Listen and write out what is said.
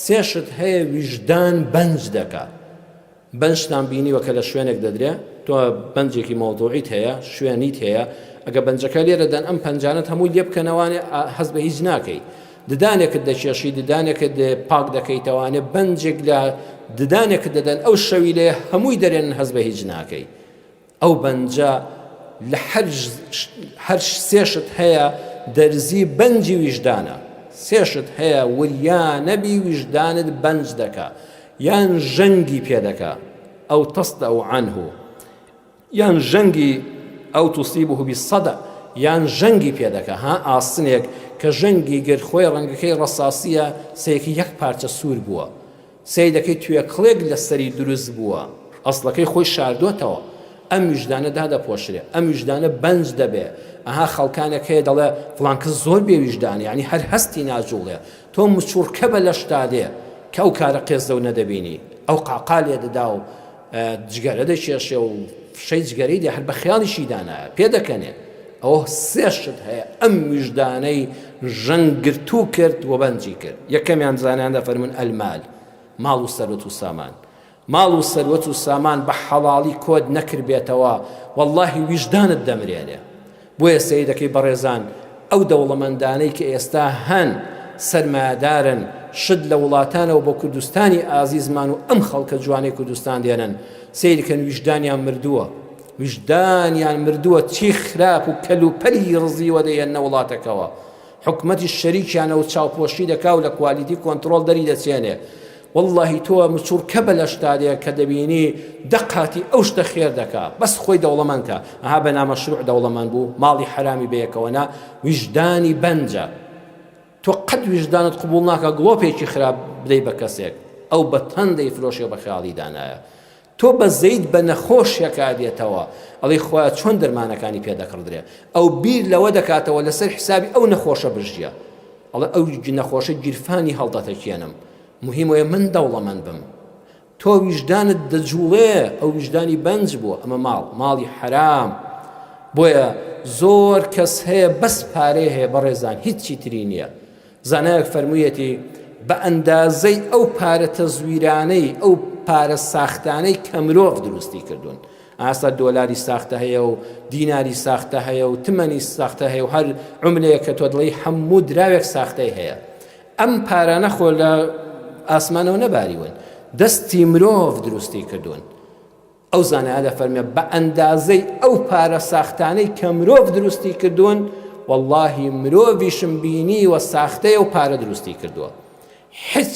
سێشت هەیە ویژدان بەنج دەکات. بەنجتان بینیوە کە لە شوێنێک دەدرێ، تۆ بەنجێکی مەوضوعیت هەیە، شوێنیت هەیە، ئەگە بەنجەکە لێرەدەن ئەم پەنجانت هەمووی لێ بکەنەوانێ هەست بە هیچ ناکەی. ددانێکت دەکێشی، ددانێکت پاک دەکەیتەوانێ، بەنجێک لە ددانێکت دەدەن ئەو شەوی لێ هەمووی دەرێن هەست بە هیچ ناکەی. ئەو بەنجە لە هەر سێشت هەیە دەرزی بەنجی ویژدانە، سێشت هەیە وریانەبی ویژدانت بەنج دەکا، یان ژەنگی پێدەکا ئەو تەستە ئەو عنه، یان ژەنگی ئەو توصیبه بالصدع، یان ژەنگی پێدەکا. ها ئاسنێک کە ژەنگی گر خۆی ڕەنگەکەی ڕەساسیە، سەیەکی یەک پارچە سوور بووە، سەی دەکەی توێکڵێک لەسەری دروست بووە، ئەسڵەکەی خۆی شاردووەتەوە، ئەم ویژدانە دادەپۆشرێ، ئەم ویژدانە بەنج دەبێ. ئەها خەڵکانێک هەیە دەڵێ فڵان کەس زۆر بێویژدانە، یعنی هەر هەستی ناجوڵێ، تۆ مچوورکە بە لە شتادێ کە ئەو کارە قێزە و نەدەبینی، ئەو قاقالێ دەدا و جگەرە دەکێشێ و فشەی جگەرەی دێ هەر بە خەیاڵیشی دانایە پێدەکەنێ. ئەوە سێشت هەیە ئەم ویژدانەی ژەنگرتوو کرد و بەنجی کرد. یەکەمیان زانیان دەفەرمون ئەلمال، ماڵ و سەروەت و سامان. ماڵ و سەروەت و سامان بە حەڵاڵی کۆد نەکردبێتەوە، وەڵڵاهی ویژدانت دەمرێنێ. بۆیە سەی دەکەی بەڕێزان، ئەو دەوڵەمەندانەی کە ئێستا هەن سەرمایەدارن، شت لە وڵاتانەوە بۆ کوردستانی ئازیزمان و ئەم خەڵکە جوانەی کوردستان دێنن، سەی دەکەن ویژدانیان مردووە، ویژدانیان مردووە، چی خراپ و کەلوپەلی ڕزیوە دەیەنە وڵاتەکەوە، حکومەتی شەریکیانە و چاوپۆشی دەکا و لە کوالیتی کۆنتڕۆڵ دەری دەچێنێ. واللهی تۆ مچوورکە بە لە شتادێک کە دەبینی دەقاتی ئەو شتە خێر دەکا، بەس خۆی دەوڵەمەندکە، ئەها بە نامەشروع دەوڵەمەند بوو، ماڵی حرامی بەیەکەوەنا، ویژدانی بەنجە. تۆ قەت ویژدانت قبوڵ ناکە گڵۆپێکی خراپ بدەی بە کەسێک، ئەو بە تەندەی فرۆشێ بە خەیاڵی دانایە. تۆ بە زەید بە نەخۆشیەکە دێتەوە، ئەڵێ خۆیان چۆن دەرمانەکانی پێدەکڕدرێ، ئەو بیر لەوە دەکاتەوە لەسەر حسابی ئەو نەخۆشە بژیە، ئەڵێ ئەو نەخۆشە گیرفانی هەڵدەتەکێنم، مهمەیە من دەوڵەمەند بم. تۆ ویژدانت دەجوڵێ، ئەو ویژدانی بەنج بووە، ئەمە ماڵی حرام. بۆیە زۆر کەس هەیە بەس پارەی هەیە بەڕێزان، هیچی تری نییە. زانایەک فەرموویەتی بە ئەندازەی ئەو پارە تەزویرانەی، ئەو پارە ساختانەی کە مرۆڤ دروستی کردوون، ئاستا دۆلاری ساختە هەیە و دیناری ساختە هەیە و تمەنی ساختە هەیە و هەر عوملەیە کە تۆ دڵی هەموو دراوێک ساختەی هەیە. ئەم پارانە خۆ لە ئاسمانەوە نەباریون، دەستی مرۆڤ دروستی کردوون. ئەو زانایە دەفەرمێ بە ئەندازەی ئەو پارە ساختانەی کە مرۆڤ دروستی کردوون، واللهی مرۆڤیشم بینی و ساختەیە و پارە دروستی کردووە. هیچ